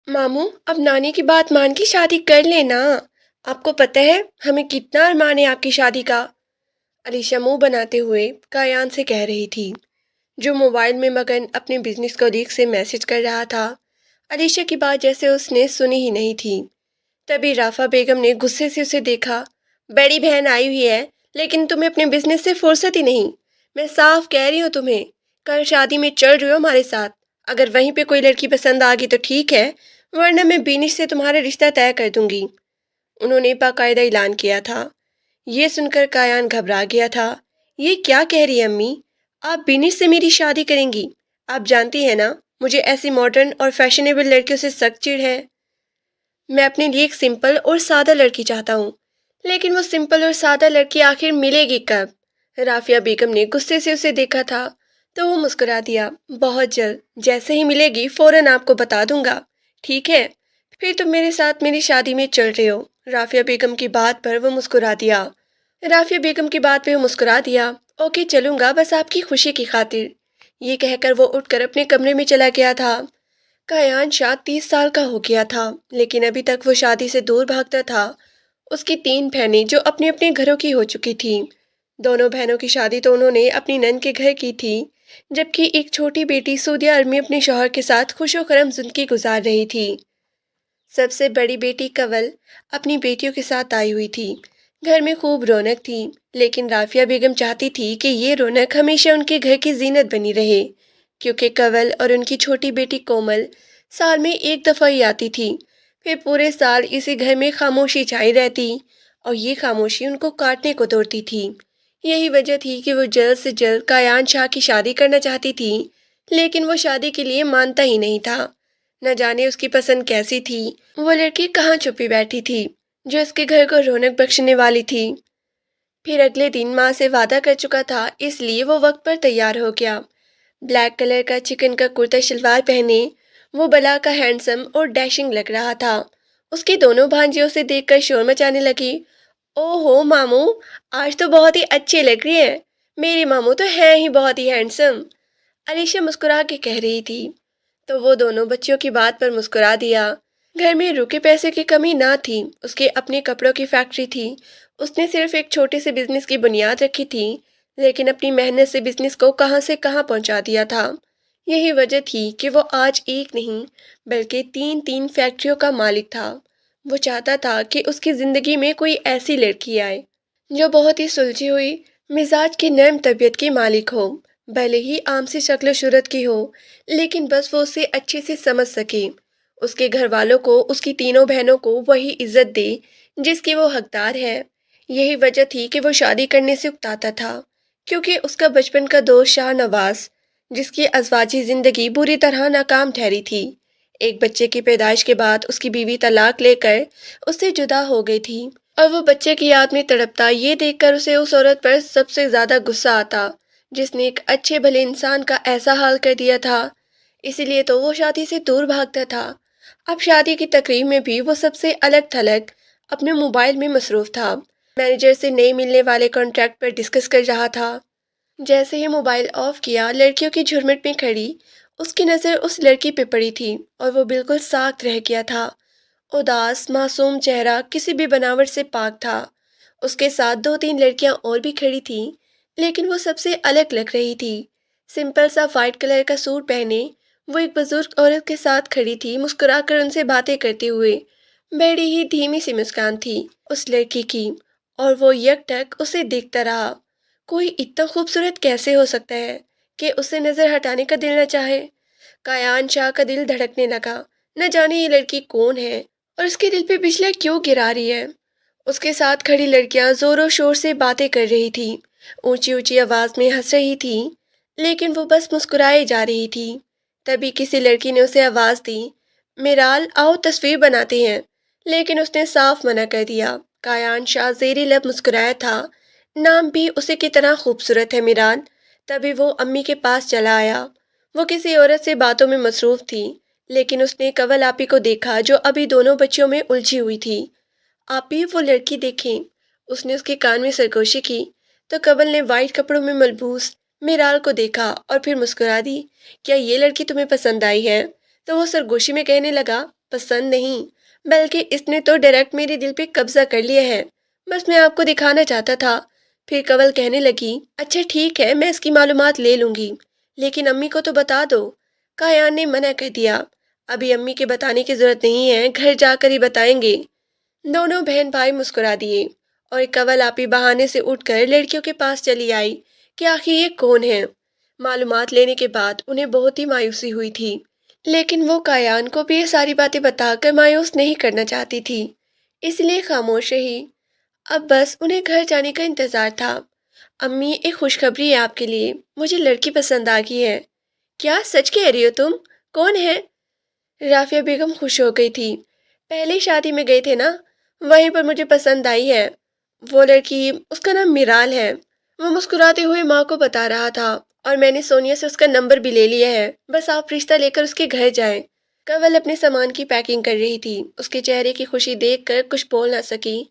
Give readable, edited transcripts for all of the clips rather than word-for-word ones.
ماموں اب نانی کی بات مان کے شادی کر لینا. آپ کو پتہ ہے ہمیں کتنا ارمان ہے آپ کی شادی کا. علیشہ منہ بناتے ہوئے کایان سے کہہ رہی تھی، جو موبائل میں مگن اپنے بزنس کولیگ سے میسج کر رہا تھا. علیشہ کی بات جیسے اس نے سنی ہی نہیں تھی. تبھی رافع بیگم نے غصے سے اسے دیکھا. بڑی بہن آئی ہوئی ہے لیکن تمہیں اپنے بزنس سے فرصت ہی نہیں. میں صاف کہہ رہی ہوں تمہیں، کل شادی میں چل رہی ہو ہمارے ساتھ. اگر وہیں پہ کوئی لڑکی پسند آ گئی تو ٹھیک ہے، ورنہ میں بینش سے تمہارا رشتہ طے کر دوں گی. انہوں نے باقاعدہ اعلان کیا تھا. یہ سن کر کایان گھبرا گیا تھا. یہ کیا کہہ رہی ہے امی؟ آپ بینش سے میری شادی کریں گی؟ آپ جانتی ہیں نا مجھے ایسی ماڈرن اور فیشنیبل لڑکیوں سے سخت چڑ ہے. میں اپنے لیے ایک سمپل اور سادہ لڑکی چاہتا ہوں. لیکن وہ سمپل اور سادہ لڑکی آخر ملے گی کب؟ رافعہ بیگم نے غصے سے اسے دیکھا تھا تو وہ مسکرا دیا. بہت جلد، جیسے ہی ملے گی فوراً آپ کو بتا دوں گا. ٹھیک ہے، پھر تم میرے ساتھ میری شادی میں چل رہے ہو. رافعہ بیگم کی بات پر وہ مسکرا دیا. اوکے چلوں گا، بس آپ کی خوشی کی خاطر. یہ کہہ کر وہ اٹھ کر اپنے کمرے میں چلا گیا تھا. کایان شاہ 30 سال کا ہو گیا تھا لیکن ابھی تک وہ شادی سے دور بھاگتا تھا. اس کی 3 بہنیں جو اپنے اپنے گھروں کی ہو چکی تھیں. دونوں بہنوں کی شادی تو انہوں نے اپنی نند کے گھر کی تھی، جبکہ ایک چھوٹی بیٹی سعودیہ عرب میں اپنے شوہر کے ساتھ خوش و خرم زندگی گزار رہی تھی. سب سے بڑی بیٹی کنول اپنی بیٹیوں کے ساتھ آئی ہوئی تھی. گھر میں خوب رونق تھی، لیکن رافعہ بیگم چاہتی تھی کہ یہ رونق ہمیشہ ان کے گھر کی زینت بنی رہے، کیونکہ کنول اور ان کی چھوٹی بیٹی کومل سال میں ایک دفعہ ہی آتی تھی. پھر پورے سال اسی گھر میں خاموشی چھائی رہتی اور یہ خاموشی ان کو کاٹنے کو دوڑتی تھی. یہی وجہ تھی کہ وہ جلد سے جلد کایان شاہ کی شادی کرنا چاہتی تھی، لیکن وہ شادی کے لیے مانتا ہی نہیں تھا. نہ جانے اس کی پسند کیسی تھی. وہ لڑکی کہاں چھپی بیٹھی تھی جو اس کے گھر کو رونق بخشنے والی تھی. پھر اگلے دن ماں سے وعدہ کر چکا تھا، اس لیے وہ وقت پر تیار ہو گیا. بلیک کلر کا چکن کا کرتا شلوار پہنے وہ بلا کا ہینڈسم اور ڈیشنگ لگ رہا تھا. اس کی دونوں بھانجیوں سے دیکھ کر شور مچانے لگی. او ہو ماموں، آج تو بہت ہی اچھی لگ رہی ہیں. میری ماموں تو ہیں ہی بہت ہی ہینڈسم. علیشہ مسکرا کے کہہ رہی تھی تو وہ دونوں بچیوں کی بات پر مسکرا دیا. گھر میں روکے پیسے کی کمی نہ تھی. اس کے اپنے کپڑوں کی فیکٹری تھی. اس نے صرف ایک چھوٹے سے بزنس کی بنیاد رکھی تھی، لیکن اپنی محنت سے بزنس کو کہاں سے کہاں پہنچا دیا تھا. یہی وجہ تھی کہ وہ آج ایک نہیں بلکہ 3 فیکٹریوں کا مالک تھا. وہ چاہتا تھا کہ اس کی زندگی میں کوئی ایسی لڑکی آئے جو بہت ہی سلجھی ہوئی مزاج کی نرم طبیعت کی مالک ہو، بھلے ہی عام سی شکل و صورت کی ہو، لیکن بس وہ اسے اچھے سے سمجھ سکے. اس کے گھر والوں کو، اس کی تینوں بہنوں کو وہی عزت دے جس کی وہ حقدار ہے. یہی وجہ تھی کہ وہ شادی کرنے سے اکتاتا تھا، کیونکہ اس کا بچپن کا دوست شاہ نواز، جس کی ازواجی زندگی بری طرح ناکام ٹھہری تھی، ایک بچے کی پیدائش کے بعد اس کی بیوی طلاق لے کر اس سے جدا ہو گئی تھی، اور وہ بچے کی یاد میں تڑپتا یہ دیکھ کر اسے اس عورت پر سب سے زیادہ غصہ آتا جس نے ایک اچھے بھلے انسان کا ایسا حال کر دیا تھا. اسی لیے تو وہ شادی سے دور بھاگتا تھا. اب شادی کی تقریب میں بھی وہ سب سے الگ تھلگ اپنے موبائل میں مصروف تھا. مینیجر سے نئے ملنے والے کانٹریکٹ پر ڈسکس کر رہا تھا. جیسے ہی موبائل آف کیا، لڑکیوں کی جھرمٹ میں کھڑی اس کی نظر اس لڑکی پہ پڑی تھی اور وہ بالکل ساکت رہ گیا تھا. اداس معصوم چہرہ کسی بھی بناوٹ سے پاک تھا. اس کے ساتھ 2 3 لڑکیاں اور بھی کھڑی تھیں، لیکن وہ سب سے الگ لگ رہی تھی. سمپل سا وائٹ کلر کا سوٹ پہنے وہ ایک بزرگ عورت کے ساتھ کھڑی تھی، مسکرا کر ان سے باتیں کرتے ہوئے. بڑی ہی دھیمی سی مسکان تھی اس لڑکی کی اور وہ یک ٹک اسے دیکھتا رہا. کوئی اتنا خوبصورت کیسے ہو سکتا ہے کہ اسے نظر ہٹانے کا دل نہ چاہے. کایان شاہ کا دل دھڑکنے لگا. نہ جانے یہ لڑکی کون ہے اور اس کے دل پہ بجلیاں کیوں گرا رہی ہے. اس کے ساتھ کھڑی لڑکیاں زور و شور سے باتیں کر رہی تھی، اونچی اونچی آواز میں ہنس رہی تھی، لیکن وہ بس مسکرائے جا رہی تھی. تبھی کسی لڑکی نے اسے آواز دی، میرال آؤ تصویر بناتے ہیں. لیکن اس نے صاف منع کر دیا. کایان شاہ زیر لب مسکرایا تھا. نام بھی اسے کی طرح خوبصورت ہے میرال. تبھی وہ امی کے پاس چلا آیا. وہ کسی عورت سے باتوں میں مصروف تھی، لیکن اس نے کنول آپی کو دیکھا جو ابھی دونوں بچیوں میں الجھی ہوئی تھی. آپی وہ لڑکی دیکھیں. اس نے اس کے کان میں سرگوشی کی تو کنول نے وائٹ کپڑوں میں ملبوس میرال کو دیکھا اور پھر مسکرا دی. کیا یہ لڑکی تمہیں پسند آئی ہے؟ تو وہ سرگوشی میں کہنے لگا، پسند نہیں، بلکہ اس نے تو ڈائریکٹ میرے دل پہ قبضہ کر لیا ہے۔ بس میں آپ کو دکھانا چاہتا تھا۔ پھر کنول کہنے لگی، اچھا ٹھیک ہے، میں اس کی معلومات لے لوں گی، لیکن امی کو تو بتا دو۔ کایان نے منع کر دیا، ابھی امی کے بتانے کی ضرورت نہیں ہے، گھر جا کر ہی بتائیں گے۔ دونوں بہن بھائی مسکرا دیے اور کنول آپی بہانے سے اٹھ کر لڑکیوں کے پاس چلی آئی کہ آخر یہ کون ہے۔ معلومات لینے کے بعد انہیں بہت ہی مایوسی ہوئی تھی، لیکن وہ کایان کو بھی یہ ساری باتیں بتا کر مایوس نہیں کرنا چاہتی تھی، اس لیے خاموش رہی۔ اب بس انہیں گھر جانے کا انتظار تھا۔ امی، ایک خوشخبری ہے آپ کے لیے، مجھے لڑکی پسند آ گئی ہے۔ کیا سچ کہہ رہی ہو تم؟ کون ہے؟ رافیہ بیگم خوش ہو گئی تھی۔ پہلی شادی میں گئے تھے نا، وہیں پر مجھے پسند آئی ہے۔ وہ لڑکی، اس کا نام میرال ہے۔ وہ مسکراتے ہوئے ماں کو بتا رہا تھا، اور میں نے سونیا سے اس کا نمبر بھی لے لیا ہے، بس آپ رشتہ لے کر اس کے گھر جائیں۔ کنول اپنے سامان کی پیکنگ کر رہی تھی، اس کے چہرے کی خوشی دیکھ کر کچھ بول نہ سکی۔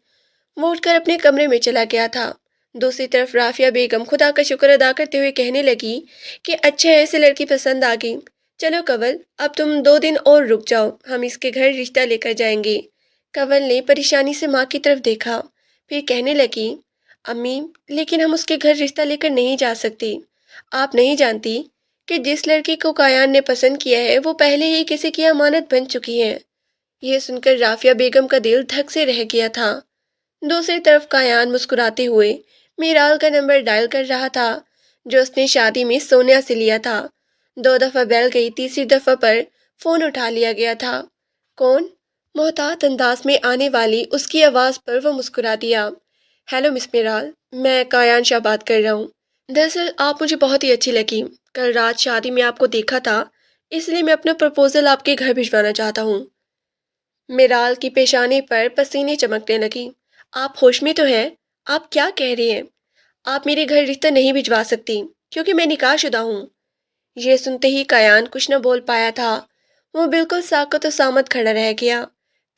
وہ اٹھ کر اپنے کمرے میں چلا گیا تھا۔ دوسری طرف رافیہ بیگم خدا کا شکر ادا کرتے ہوئے کہنے لگی کہ اچھا ہے، اسے لڑکی پسند آ گئی۔ چلو کنول، اب تم 2 دن اور رک جاؤ، ہم اس کے گھر رشتہ لے کر جائیں گے۔ کنول نے پریشانی سے ماں کی طرف دیکھا، پھر کہنے لگی، امی، لیکن ہم اس کے گھر رشتہ لے کر نہیں جا سکتے۔ آپ نہیں جانتی کہ جس لڑکی کو کایان نے پسند کیا ہے وہ پہلے ہی کسی کی امانت بن چکی ہے۔ یہ سن کر رافیہ بیگم کا دل دھک سے رہ گیا تھا۔ دوسری طرف کایان مسکراتے ہوئے میرال کا نمبر ڈائل کر رہا تھا، جو اس نے شادی میں سونیا سے لیا تھا۔ 2 دفعہ بیل گئی، تیسری دفعہ پر فون اٹھا لیا گیا تھا۔ کون؟ محتاط انداز میں آنے والی اس کی آواز پر وہ مسکرا دیا۔ ہیلو مس میرال، میں کایان شاہ بات کر رہا ہوں۔ دراصل آپ مجھے بہت ہی اچھی لگی، کل رات شادی میں آپ کو دیکھا تھا، اس لیے میں اپنا پرپوزل آپ کے گھر بھجوانا چاہتا ہوں۔ میرال کی پیشانی پر پسینے چمکنے لگی۔ آپ ہوش میں تو ہیں؟ آپ کیا کہہ رہے ہیں؟ آپ میرے گھر رشتہ نہیں بھجوا سکتی، کیونکہ میں نکاح شدہ ہوں۔ یہ سنتے ہی کایان کچھ نہ بول پایا تھا۔ وہ بالکل ساکت و سامت کھڑا رہ گیا۔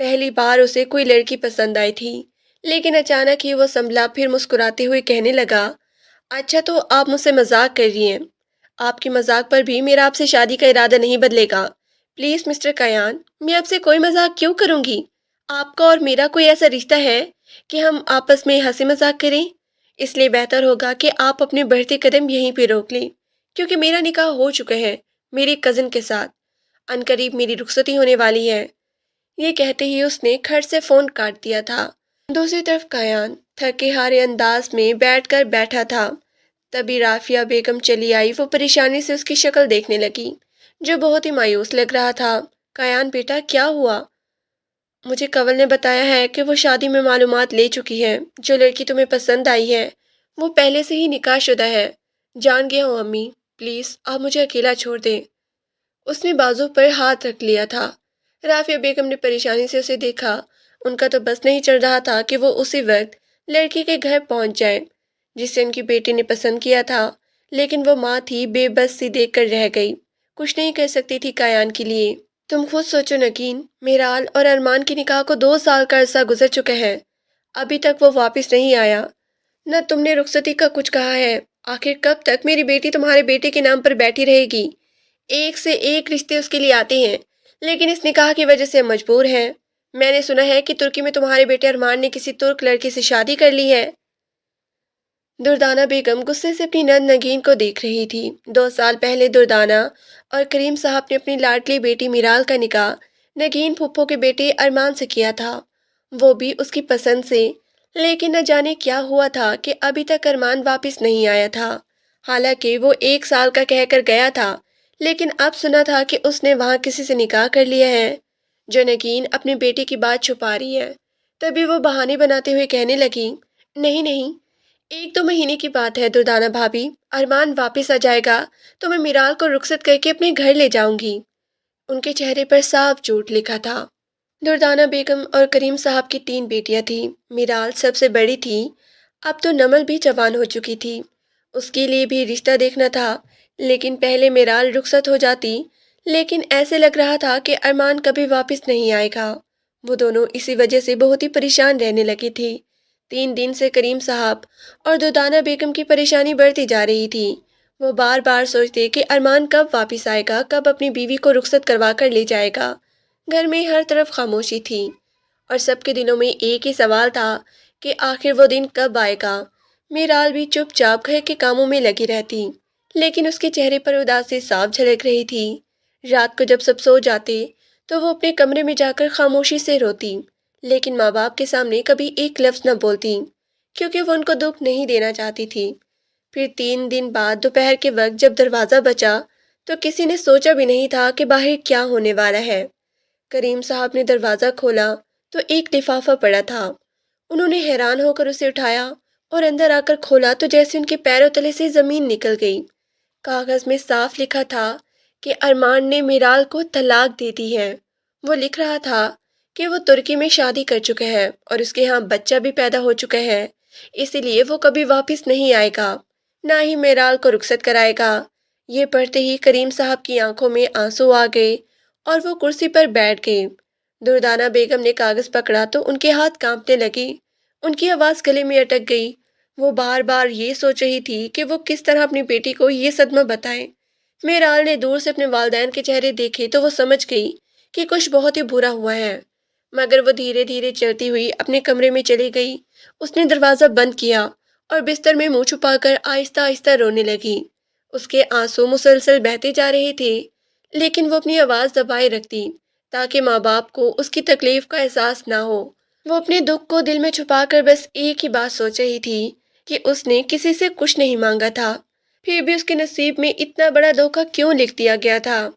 پہلی بار اسے کوئی لڑکی پسند آئی تھی، لیکن اچانک ہی وہ سنبھلا، پھر مسکراتے ہوئے کہنے لگا، اچھا تو آپ مجھ سے مذاق کر رہی ہیں؟ آپ کی مذاق پر بھی میرا آپ سے شادی کا ارادہ نہیں بدلے گا۔ پلیز مسٹر کایان، میں آپ سے کوئی مذاق کیوں کروں گی؟ آپ کا اور میرا کوئی ایسا رشتہ ہے کہ ہم آپس میں ہنسی مذاق کریں؟ اس لیے بہتر ہوگا کہ آپ اپنے بڑھتے قدم یہیں پہ روک لیں، کیونکہ میرا نکاح ہو چکا ہے میری کزن کے ساتھ، عنقریب میری رخصتی ہونے والی ہے۔ یہ کہتے ہی اس نے کھٹ سے فون کاٹ دیا تھا۔ دوسری طرف کایان تھکے ہارے انداز میں بیٹھ کر بیٹھا تھا۔ تبھی رافیہ بیگم چلی آئی۔ وہ پریشانی سے اس کی شکل دیکھنے لگی، جو بہت ہی مایوس لگ رہا تھا۔ کایان بیٹا، کیا ہوا؟ مجھے کنول نے بتایا ہے کہ وہ شادی میں معلومات لے چکی ہے، جو لڑکی تمہیں پسند آئی ہے وہ پہلے سے ہی نکاح شدہ ہے۔ جان گیا ہوں امی، پلیز آپ مجھے اکیلا چھوڑ دیں۔ اس نے بازو پر ہاتھ رکھ لیا تھا۔ رافیہ بیگم نے پریشانی سے اسے دیکھا۔ ان کا تو بس نہیں چل رہا تھا کہ وہ اسی وقت لڑکی کے گھر پہنچ جائے جسے ان کی بیٹی نے پسند کیا تھا، لیکن وہ ماں تھی، بے بس سی دیکھ کر رہ گئی، کچھ نہیں کر سکتی تھی کایان کے لیے۔ تم خود سوچو نگین، میرال اور ارمان کے نکاح کو 2 سال کا عرصہ گزر چکا ہے، ابھی تک وہ واپس نہیں آیا، نہ تم نے رخصتی کا کچھ کہا ہے۔ آخر کب تک میری بیٹی تمہارے بیٹے کے نام پر بیٹھی رہے گی؟ ایک سے ایک رشتے اس کے لیے آتے ہیں، لیکن اس نکاح کی وجہ سے مجبور ہیں۔ میں نے سنا ہے کہ ترکی میں تمہارے بیٹے ارمان نے کسی ترک لڑکی سے شادی کر لی ہے۔ دردانہ بیگم غصے سے اپنی نند نگین کو دیکھ رہی تھی۔ 2 سال پہلے دردانہ اور کریم صاحب نے اپنی لاڈلی بیٹی میرال کا نکاح نگین پھپھو کے بیٹے ارمان سے کیا تھا، وہ بھی اس کی پسند سے، لیکن نہ جانے کیا ہوا تھا کہ ابھی تک ارمان واپس نہیں آیا تھا۔ حالانکہ وہ 1 سال کا کہہ کر گیا تھا، لیکن اب سنا تھا کہ اس نے وہاں کسی سے نکاح کر لیا ہے، جو نگین اپنے بیٹے کی بات چھپا رہی ہے۔ تبھی وہ بہانے بناتے ہوئے کہنے لگی، نہیں نہیں، 1-2 مہینے کی بات ہے دردانہ بھابھی، ارمان واپس آ جائے گا تو میں میرال کو رخصت کر کے اپنے گھر لے جاؤں گی۔ ان کے چہرے پر صاف جھوٹ لکھا تھا۔ دردانہ بیگم اور کریم صاحب کی 3 بیٹیاں تھیں، میرال سب سے بڑی تھی۔ اب تو نمل بھی جوان ہو چکی تھی، اس کے لیے بھی رشتہ دیکھنا تھا، لیکن پہلے میرال رخصت ہو جاتی، لیکن ایسے لگ رہا تھا کہ ارمان کبھی واپس نہیں آئے گا۔ وہ دونوں اسی وجہ سے بہت ہی پریشان رہنے لگی تھی۔ 3 دن سے کریم صاحب اور دردانہ بیگم کی پریشانی بڑھتی جا رہی تھی۔ وہ بار بار سوچتے کہ ارمان کب واپس آئے گا، کب اپنی بیوی کو رخصت کروا کر لے جائے گا۔ گھر میں ہر طرف خاموشی تھی اور سب کے دلوں میں ایک ہی سوال تھا کہ آخر وہ دن کب آئے گا۔ میرال بھی چپ چاپ گھر کے کاموں میں لگی رہتی، لیکن اس کے چہرے پر اداسی صاف جھلک رہی تھی۔ رات کو جب سب سو جاتے تو وہ اپنے کمرے میں جا کر خاموشی سے روتی، لیکن ماں باپ کے سامنے کبھی ایک لفظ نہ بولتی، کیونکہ وہ ان کو دکھ نہیں دینا چاہتی تھی۔ پھر 3 دن بعد دوپہر کے وقت جب دروازہ بجا تو کسی نے سوچا بھی نہیں تھا کہ باہر کیا ہونے والا ہے۔ کریم صاحب نے دروازہ کھولا تو ایک لفافہ پڑا تھا۔ انہوں نے حیران ہو کر اسے اٹھایا اور اندر آ کر کھولا تو جیسے ان کے پیروں تلے سے زمین نکل گئی۔ کاغذ میں صاف لکھا تھا کہ ارمان نے میرال کو طلاق دے دی ہے۔ وہ لکھ رہا تھا کہ وہ ترکی میں شادی کر چکا ہے اور اس کے ہاں بچہ بھی پیدا ہو چکا ہے، اسی لیے وہ کبھی واپس نہیں آئے گا، نہ ہی میرال کو رخصت کرائے گا۔ یہ پڑھتے ہی کریم صاحب کی آنکھوں میں آنسو آ گئے اور وہ کرسی پر بیٹھ گئے۔ دردانہ بیگم نے کاغذ پکڑا تو ان کے ہاتھ کانپنے لگے، ان کی آواز گلے میں اٹک گئی۔ وہ بار بار یہ سوچ رہی تھی کہ وہ کس طرح اپنی بیٹی کو یہ صدمہ بتائے۔ میرال نے دور سے اپنے والدین کے چہرے دیکھے تو وہ سمجھ گئی کہ کچھ بہت ہی برا ہوا ہے، مگر وہ دھیرے دھیرے چلتی ہوئی اپنے کمرے میں چلی گئی۔ اس نے دروازہ بند کیا اور بستر میں منہ چھپا کر آہستہ آہستہ رونے لگی۔ اس کے آنسو مسلسل بہتے جا رہے تھے، لیکن وہ اپنی آواز دبائے رکھتی تاکہ ماں باپ کو اس کی تکلیف کا احساس نہ ہو۔ وہ اپنے دکھ کو دل میں چھپا کر بس ایک ہی بات سوچ رہی تھی کہ اس نے کسی سے کچھ نہیں مانگا تھا، پھر بھی اس کے نصیب میں اتنا بڑا دھوکہ کیوں لکھ دیا گیا تھا۔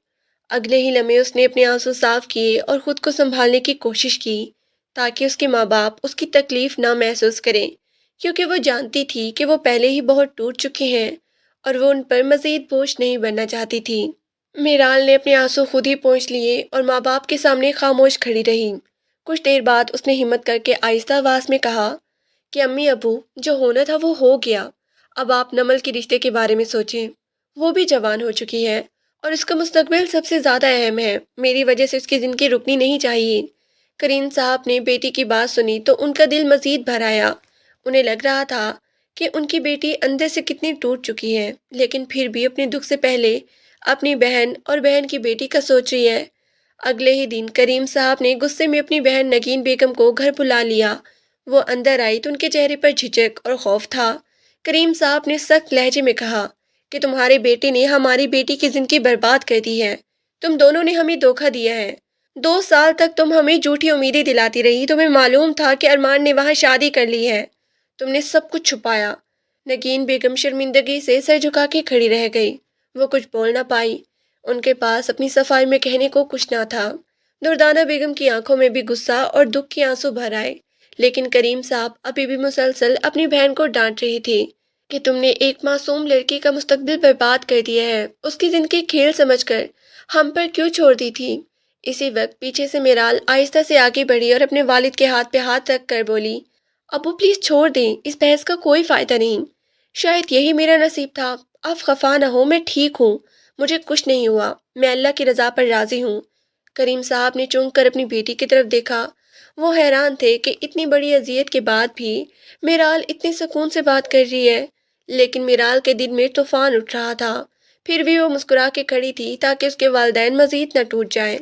اگلے ہی لمحے اس نے اپنے آنسو صاف کیے اور خود کو سنبھالنے کی کوشش کی تاکہ اس کے ماں باپ اس کی تکلیف نہ محسوس کریں، کیونکہ وہ جانتی تھی کہ وہ پہلے ہی بہت ٹوٹ چکے ہیں اور وہ ان پر مزید بوجھ نہیں بننا چاہتی تھی۔ میرال نے اپنے آنسو خود ہی پونچھ لیے اور ماں باپ کے سامنے خاموش کھڑی رہی۔ کچھ دیر بعد اس نے ہمت کر کے آہستہ آواز میں کہا کہ امی ابو، جو ہونا تھا وہ ہو گیا، اب آپ نمل کے رشتے کے بارے میں سوچیں۔ وہ بھی جوان ہو چکی ہے اور اس کا مستقبل سب سے زیادہ اہم ہے، میری وجہ سے اس کی زندگی رکنی نہیں چاہیے۔ کریم صاحب نے بیٹی کی بات سنی تو ان کا دل مزید بھر آیا۔ انہیں لگ رہا تھا کہ ان کی بیٹی اندر سے کتنی ٹوٹ چکی ہے، لیکن پھر بھی اپنے دکھ سے پہلے اپنی بہن اور بہن کی بیٹی کا سوچ رہی ہے۔ اگلے ہی دن کریم صاحب نے غصے میں اپنی بہن نگین بیگم کو گھر بلا لیا۔ وہ اندر آئی تو ان کے چہرے پر جھجک اور خوف تھا۔ کریم صاحب نے سخت لہجے میں کہا کہ تمہارے بیٹے نے ہماری بیٹی کی زندگی برباد کر دی ہے، تم دونوں نے ہمیں دھوکہ دیا ہے۔ 2 سال تک تم ہمیں جھوٹی امیدیں دلاتی رہی، تمہیں معلوم تھا کہ ارمان نے وہاں شادی کر لی ہے، تم نے سب کچھ چھپایا۔ نگین بیگم شرمندگی سے سر جھکا کے کھڑی رہ گئی، وہ کچھ بول نہ پائی، ان کے پاس اپنی صفائی میں کہنے کو کچھ نہ تھا۔ دردانہ بیگم کی آنکھوں میں بھی غصہ اور دکھ کے آنسو بھر آئے، لیکن کریم صاحب ابھی بھی مسلسل اپنی بہن کو ڈانٹ رہی تھی کہ تم نے ایک معصوم لڑکی کا مستقبل برباد کر دیا ہے، اس کی زندگی کھیل سمجھ کر ہم پر کیوں چھوڑ دی تھی۔ اسی وقت پیچھے سے میرال آہستہ سے آگے بڑھی اور اپنے والد کے ہاتھ پہ ہاتھ رکھ کر بولی، ابو پلیز چھوڑ دیں، اس بحث کا کوئی فائدہ نہیں، شاید یہی میرا نصیب تھا، آپ خفا نہ ہو، میں ٹھیک ہوں، مجھے کچھ نہیں ہوا، میں اللہ کی رضا پر راضی ہوں۔ کریم صاحب نے چونک کر اپنی بیٹی کی طرف دیکھا، وہ حیران تھے کہ اتنی بڑی اذیت کے بعد بھی میرال اتنے سکون سے بات کر رہی ہے، لیکن میرال کے دل میں طوفان اٹھ رہا تھا، پھر بھی وہ مسکرا کے کھڑی تھی تاکہ اس کے والدین مزید نہ ٹوٹ جائیں۔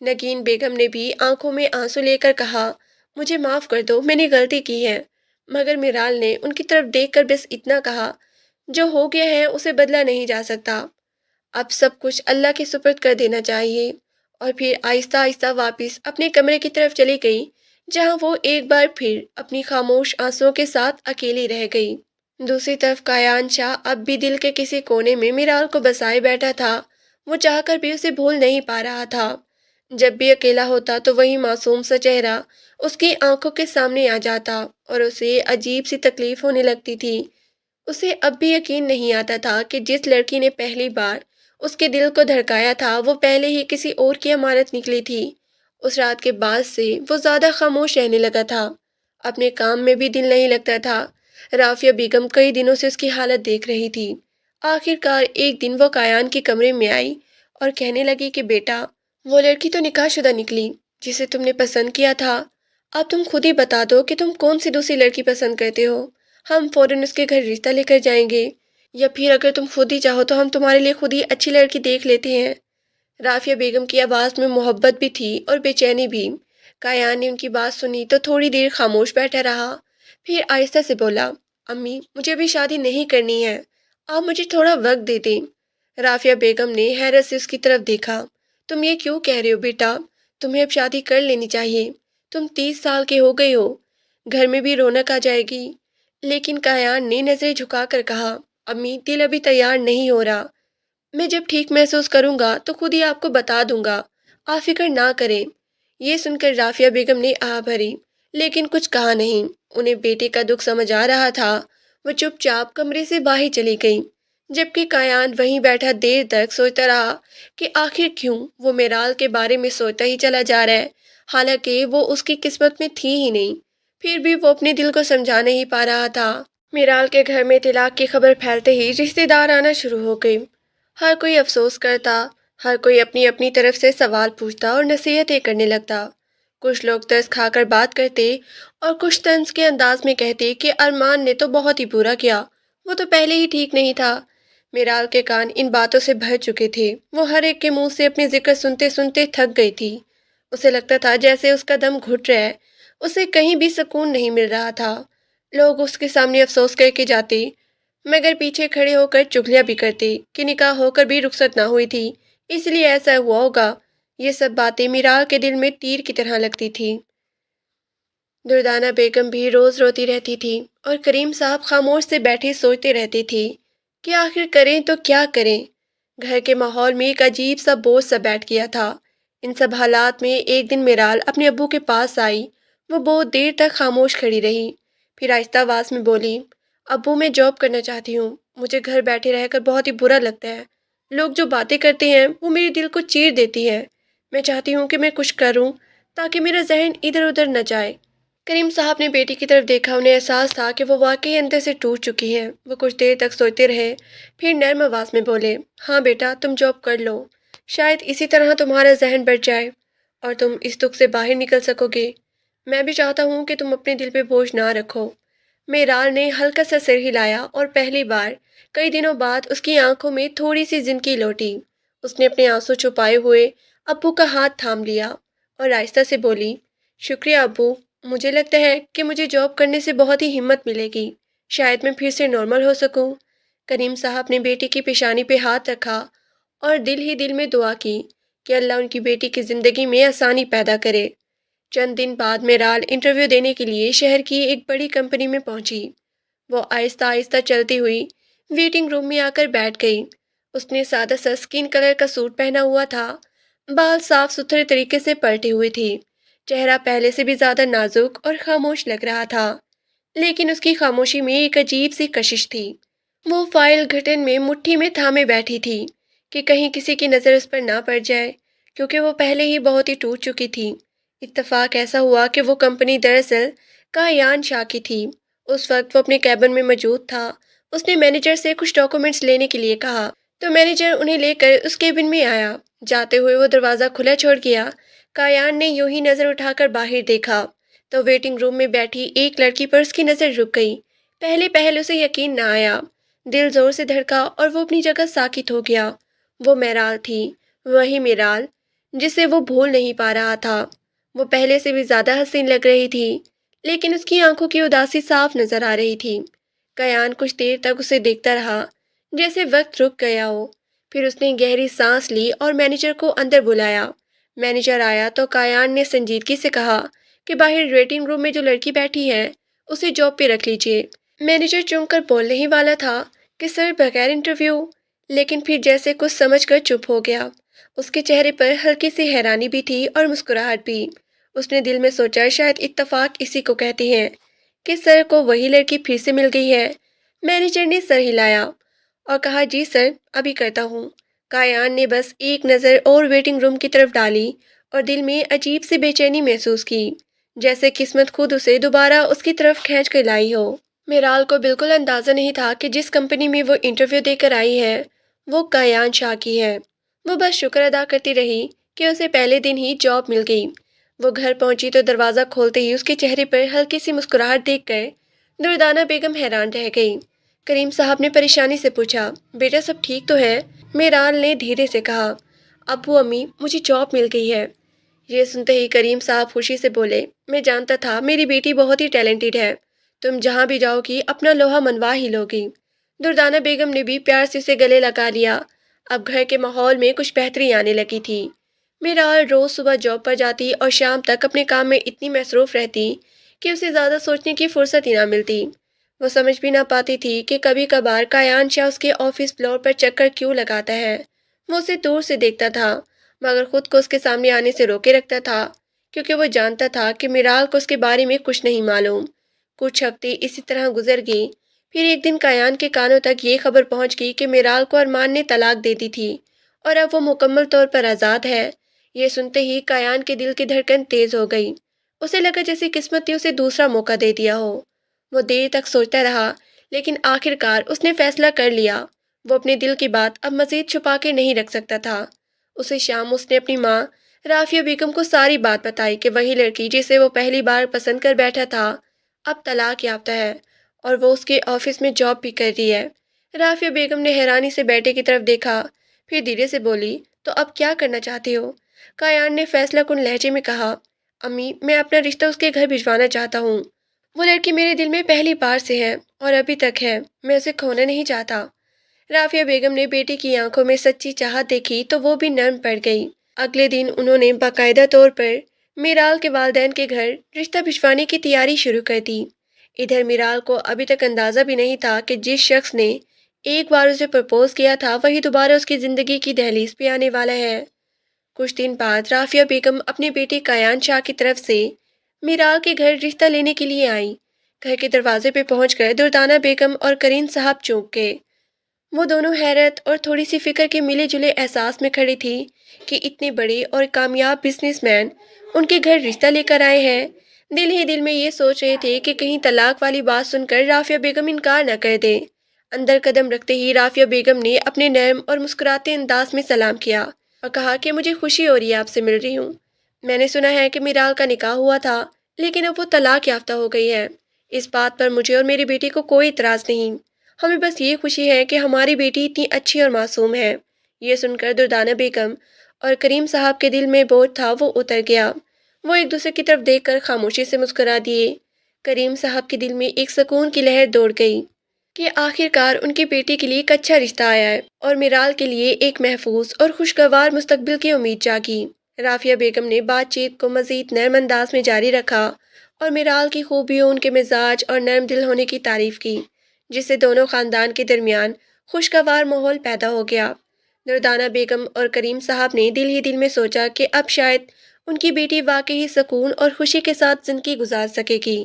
نگین بیگم نے بھی آنکھوں میں آنسو لے کر کہا، مجھے معاف کر دو، میں نے غلطی کی ہے، مگر میرال نے ان کی طرف دیکھ کر بس اتنا کہا، جو ہو گیا ہے اسے بدلا نہیں جا سکتا، اب سب کچھ اللہ کے سپرد کر دینا چاہیے، اور پھر آہستہ آہستہ واپس اپنے کمرے کی طرف چلی گئی، جہاں وہ ایک بار پھر اپنی خاموش آنسوؤں کے ساتھ اکیلی رہ گئی۔ دوسری طرف کایان شاہ اب بھی دل کے کسی کونے میں میرال کو بسائے بیٹھا تھا، وہ چاہ کر بھی اسے بھول نہیں پا رہا تھا۔ جب بھی اکیلا ہوتا تو وہی معصوم سا چہرہ اس کی آنکھوں کے سامنے آ جاتا اور اسے عجیب سی تکلیف ہونے لگتی تھی۔ اسے اب بھی یقین نہیں آتا تھا کہ جس لڑکی نے پہلی بار اس کے دل کو دھڑکایا تھا وہ پہلے ہی کسی اور کی امانت نکلی تھی۔ اس رات کے بعد سے وہ زیادہ خاموش رہنے لگا تھا، اپنے کام میں بھی دل نہیں لگتا تھا۔ رافیہ بیگم کئی دنوں سے اس کی حالت دیکھ رہی تھی۔ آخر کار ایک دن وہ کایان کے کمرے میں آئی اور کہنے لگی کہ بیٹا، وہ لڑکی تو نکاح شدہ نکلی جسے تم نے پسند کیا تھا، اب تم خود ہی بتا دو کہ تم کون سی دوسری لڑکی پسند کرتے ہو، ہم فوراً اس کے گھر رشتہ لے کر جائیں گے، یا پھر اگر تم خود ہی چاہو تو ہم تمہارے لیے خود ہی اچھی لڑکی دیکھ لیتے ہیں۔ رافیہ بیگم کی آواز میں محبت بھی تھی اور بے چینی بھی۔ کایان نے ان کی بات سنی تو تھوڑی دیر خاموش بیٹھا رہا، پھر آہستہ سے بولا، امی مجھے ابھی شادی نہیں کرنی ہے، آپ مجھے تھوڑا وقت دے دیں۔ رافیہ بیگم نے حیرت سے اس کی طرف دیکھا۔ تم یہ کیوں کہہ رہے ہو بیٹا؟ تمہیں اب شادی کر لینی چاہیے، تم 30 سال کے ہو گئے ہو، گھر میں بھی رونق آ جائے گی۔ لیکن کایان نے نظریں جھکا کر کہا، امی دل ابھی تیار نہیں ہو رہا، میں جب ٹھیک محسوس کروں گا تو خود ہی آپ کو بتا دوں گا، آپ فکر نہ کریں۔ یہ سن کر رافیہ بیگم نے آہ بھری، لیکن کچھ کہا نہیں۔ انہیں بیٹے کا دکھ سمجھ آ رہا تھا۔ وہ چپ چاپ کمرے سے باہر چلی گئی، جبکہ کایان وہیں بیٹھا دیر تک سوچتا رہا کہ آخر کیوں وہ میرال کے بارے میں سوچتا ہی چلا جا رہا ہے، حالانکہ وہ اس کی قسمت میں تھی ہی نہیں۔ پھر بھی وہ اپنے دل کو سمجھا نہیں پا رہا تھا۔ میرال کے گھر میں طلاق کی خبر پھیلتے ہی رشتے دار آنا شروع ہو گئے۔ ہر کوئی افسوس کرتا، ہر کوئی اپنی اپنی طرف سے سوال پوچھتا اور نصیحتیں کرنے لگتا۔ کچھ لوگ ترس کھا کر بات کرتے اور کچھ طنز کے انداز میں کہتے کہ ارمان نے تو بہت ہی برا کیا، وہ تو پہلے ہی ٹھیک نہیں تھا۔ میرال کے کان ان باتوں سے بھر چکے تھے۔ وہ ہر ایک کے منہ سے اپنے ذکر سنتے سنتے تھک گئی تھی۔ اسے لگتا تھا جیسے اس کا دم گھٹ رہا ہے، اسے کہیں بھی سکون نہیں مل رہا تھا۔ لوگ اس کے سامنے افسوس کر کے جاتے، مگر پیچھے کھڑے ہو کر چغلیاں بھی کرتے کہ نکاح ہو کر بھی رخصت نہ ہوئی تھی، اس لیے ایسا ہوا ہوگا۔ یہ سب باتیں میرال کے دل میں تیر کی طرح لگتی تھی۔ دردانہ بیگم بھی روز روتی رہتی تھی اور کریم صاحب خاموش سے بیٹھے سوچتے رہتے تھے کہ آخر کریں تو کیا کریں۔ گھر کے ماحول میں ایک عجیب سا بوجھ سا بیٹھ گیا تھا۔ ان سب حالات میں ایک دن میرال اپنے ابو کے پاس آئی۔ وہ بہت دیر تک خاموش کھڑی رہی، پھر آہستہ آواز میں بولی، ابو میں جاب کرنا چاہتی ہوں، مجھے گھر بیٹھے رہ کر بہت ہی برا لگتا ہے، لوگ جو باتیں کرتے ہیں وہ میرے دل کو چیر دیتی ہے، میں چاہتی ہوں کہ میں کچھ کروں تاکہ میرا ذہن ادھر ادھر نہ جائے۔ کریم صاحب نے بیٹی کی طرف دیکھا، انہیں احساس تھا کہ وہ واقعی اندر سے ٹوٹ چکی ہے۔ وہ کچھ دیر تک سوچتے رہے، پھر نرم آواز میں بولے، ہاں بیٹا تم جاب کر لو، شاید اسی طرح تمہارا ذہن بڑھ جائے اور تم اس دکھ سے باہر نکل سکو گے۔ میں بھی چاہتا ہوں کہ تم اپنے دل پہ بوجھ نہ رکھو۔ میرال نے ہلکا سا سر ہلایا اور پہلی بار کئی دنوں بعد اس کی آنکھوں میں تھوڑی سی زندگی لوٹی۔ اس نے اپنے آنسو چھپائے ہوئے ابو کا ہاتھ تھام لیا اور آہستہ سے بولی، شکریہ ابو، مجھے لگتا ہے کہ مجھے جاب کرنے سے بہت ہی ہمت ملے گی، شاید میں پھر سے نارمل ہو سکوں۔ کریم صاحب نے بیٹی کی پیشانی پہ ہاتھ رکھا اور دل ہی دل میں دعا کی کہ اللہ ان کی بیٹی کی زندگی میں آسانی پیدا کرے۔ چند دن بعد میرال انٹرویو دینے کے لیے شہر کی ایک بڑی کمپنی میں پہنچی۔ وہ آہستہ آہستہ چلتی ہوئی ویٹنگ روم میں آ کر بیٹھ گئی۔ اس نے سادہ سا اسکن کلر کا سوٹ پہنا ہوا تھا، بال صاف ستھرے طریقے سے پلٹے ہوئے تھی، چہرہ پہلے سے بھی زیادہ نازک اور خاموش لگ رہا تھا، لیکن اس کی خاموشی میں ایک عجیب سی کشش تھی۔ وہ فائل گھٹن میں مٹھی میں تھامے بیٹھی تھی کہ کہیں کسی کی نظر اس پر نہ پڑ جائے، کیونکہ وہ پہلے ہی بہت ہی ٹوٹ چکی تھی۔ اتفاق ایسا ہوا کہ وہ کمپنی دراصل کایان شاہ کی تھی۔ اس وقت وہ اپنے کیبن میں موجود تھا۔ اس نے مینیجر سے کچھ ڈاکومنٹس لینے کے لیے کہا تو مینیجر انہیں لے کر اس کیبن میں آیا۔ جاتے ہوئے وہ دروازہ کھلا چھوڑ گیا۔ کایان نے یوں ہی نظر اٹھا کر باہر دیکھا تو ویٹنگ روم میں بیٹھی ایک لڑکی پر اس کی نظر رک گئی۔ پہلے پہل اسے یقین نہ آیا، دل زور سے دھڑکا اور وہ اپنی جگہ ساکت ہو گیا۔ وہ میرال تھی، وہی میرال جسے وہ بھول نہیں پا رہا تھا۔ وہ پہلے سے بھی زیادہ حسین لگ رہی تھی، لیکن اس کی آنکھوں کی اداسی صاف نظر آ رہی تھی۔ کایان کچھ دیر تک اسے دیکھتا رہا، جیسے وقت رک گیا ہو۔ پھر اس نے گہری سانس لی اور مینیجر کو اندر بلایا۔ مینیجر آیا تو کایان نے سنجیدگی سے کہا کہ باہر ویٹنگ روم میں جو لڑکی بیٹھی ہے اسے جاب پہ رکھ لیجیے۔ مینیجر چونک کر بولنے ہی والا تھا کہ سر بغیر انٹرویو، لیکن پھر جیسے کچھ سمجھ کر چپ ہو گیا۔ اس کے چہرے پر ہلکی سی حیرانی بھی تھی اور مسکراہٹ بھی۔ اس نے دل میں سوچا شاید اتفاق اسی کو کہتے ہیں کہ سر کو وہی لڑکی پھر سے مل گئی ہے۔ مینیجر نے سر ہلایا اور کہا جی سر ابھی کرتا ہوں۔ کایان نے بس ایک نظر اور ویٹنگ روم کی طرف ڈالی اور دل میں عجیب سی بے چینی محسوس کی، جیسے قسمت خود اسے دوبارہ اس کی طرف کھینچ کر لائی ہو۔ میرال کو بالکل اندازہ نہیں تھا کہ جس کمپنی میں وہ انٹرویو دے کر آئی ہے وہ کایان شاہ کی ہے۔ وہ بس شکر ادا کرتی رہی کہ اسے پہلے دن ہی جاب مل گئی۔ وہ گھر پہنچی تو دروازہ کھولتے ہی اس کے چہرے پر ہلکی سی مسکراہٹ دیکھ کر دردانہ بیگم حیران رہ گئی۔ کریم صاحب نے پریشانی سے پوچھا، بیٹا سب ٹھیک تو ہے؟ میرال نے دھیرے سے کہا، ابو امی مجھے جاب مل گئی ہے۔ یہ سنتے ہی کریم صاحب خوشی سے بولے، میں جانتا تھا میری بیٹی بہت ہی ٹیلنٹڈ ہے، تم جہاں بھی جاؤ گی اپنا لوہا منوا ہی لوگی۔ دردانہ بیگم نے بھی پیار سے اسے گلے لگا لیا۔ اب گھر کے ماحول میں کچھ بہتری آنے لگی تھی۔ میرال روز صبح جاب پر جاتی اور شام تک اپنے کام میں اتنی مصروف رہتی کہ اسے زیادہ سوچنے کی فرصت ہی نہ ملتی۔ وہ سمجھ بھی نہ پاتی تھی کہ کبھی کبھار کایان شاہ اس کے آفس فلور پر چکر کیوں لگاتا ہے۔ وہ اسے دور سے دیکھتا تھا مگر خود کو اس کے سامنے آنے سے روکے رکھتا تھا، کیونکہ وہ جانتا تھا کہ میرال کو اس کے بارے میں کچھ نہیں معلوم۔ کچھ ہفتے اسی طرح گزر گئے، پھر ایک دن کایان کے کانوں تک یہ خبر پہنچ گئی کہ میرال کو ارمان نے طلاق دے دی تھی اور اب وہ مکمل طور پر آزاد ہے۔ یہ سنتے ہی کایان کے دل کی دھڑکن تیز ہو گئی۔ اسے لگا جیسے قسمت نے اسے دوسرا موقع دے دیا ہو۔ وہ دیر تک سوچتا رہا، لیکن آخر کار اس نے فیصلہ کر لیا۔ وہ اپنے دل کی بات اب مزید چھپا کے نہیں رکھ سکتا تھا۔ اسی شام اس نے اپنی ماں رافیہ بیگم کو ساری بات بتائی کہ وہی لڑکی جسے وہ پہلی بار پسند کر بیٹھا تھا اب طلاق یافتہ ہے اور وہ اس کے آفس میں جاب بھی کر رہی ہے۔ رافیہ بیگم نے حیرانی سے بیٹے کی طرف دیکھا، پھر دھیرے سے بولی، تو اب کیا کرنا چاہتے ہو؟ کایان نے فیصلہ کن لہجے میں کہا، امی میں اپنا رشتہ اس کے گھر بھجوانا چاہتا ہوں۔ وہ لڑکی میرے دل میں پہلی بار سے ہے اور ابھی تک ہے، میں اسے کھونا نہیں چاہتا۔ رافیہ بیگم نے بیٹی کی آنکھوں میں سچی چاہت دیکھی تو وہ بھی نرم پڑ گئی۔ اگلے دن انہوں نے باقاعدہ طور پر میرال کے والدین کے گھر رشتہ بھجوانے کی تیاری شروع کر دی۔ ادھر میرال کو ابھی تک اندازہ بھی نہیں تھا کہ جس شخص نے ایک بار اسے پرپوز کیا تھا وہی دوبارہ اس کی زندگی کی دہلیز پہ آنے والا ہے۔ کچھ دن بعد رافیہ بیگم اپنے بیٹے کایان شاہ کی طرف سے میرال کے گھر رشتہ لینے کے لیے آئیں۔ گھر کے دروازے پہ پہنچ کر دردانہ بیگم اور کریم صاحب چونک گئے۔ وہ دونوں حیرت اور تھوڑی سی فکر کے ملے جلے احساس میں کھڑی تھی کہ اتنے بڑے اور کامیاب بزنس مین ان کے گھر رشتہ لے کر آئے ہیں۔ دل ہی دل میں یہ سوچ رہے تھے کہ کہیں طلاق والی بات سن کر رافیہ بیگم انکار نہ کر دے۔ اندر قدم رکھتے ہی رافیہ بیگم نے اپنے نرم اور مسکراتے انداز میں سلام کیا اور کہا کہ مجھے خوشی ہو رہی ہے آپ سے مل رہی ہوں۔ میں نے سنا ہے کہ میرال کا نکاح ہوا تھا لیکن اب وہ طلاق یافتہ ہو گئی ہے۔ اس بات پر مجھے اور میری بیٹی کو کوئی اعتراض نہیں، ہمیں بس یہ خوشی ہے کہ ہماری بیٹی اتنی اچھی اور معصوم ہے۔ یہ سن کر دردانہ بیگم اور کریم صاحب کے دل میں بوجھ تھا وہ اتر گیا۔ وہ ایک دوسرے کی طرف دیکھ کر خاموشی سے مسکرا دیے۔ کریم صاحب کے دل میں ایک سکون کی لہر دوڑ گئی کہ آخر کار ان کی بیٹی کے لیے ایک اچھا رشتہ آیا ہے اور میرال کے لیے ایک محفوظ اور خوشگوار مستقبل کی امید جاگی۔ رافیہ بیگم نے بات چیت کو مزید نرم انداز میں جاری رکھا اور میرال کی خوبیوں، ان کے مزاج اور نرم دل ہونے کی تعریف کی، جس سے دونوں خاندان کے درمیان خوشگوار ماحول پیدا ہو گیا۔ دردانہ بیگم اور کریم صاحب نے دل ہی دل میں سوچا کہ اب شاید ان کی بیٹی واقعی سکون اور خوشی کے ساتھ زندگی گزار سکے گی،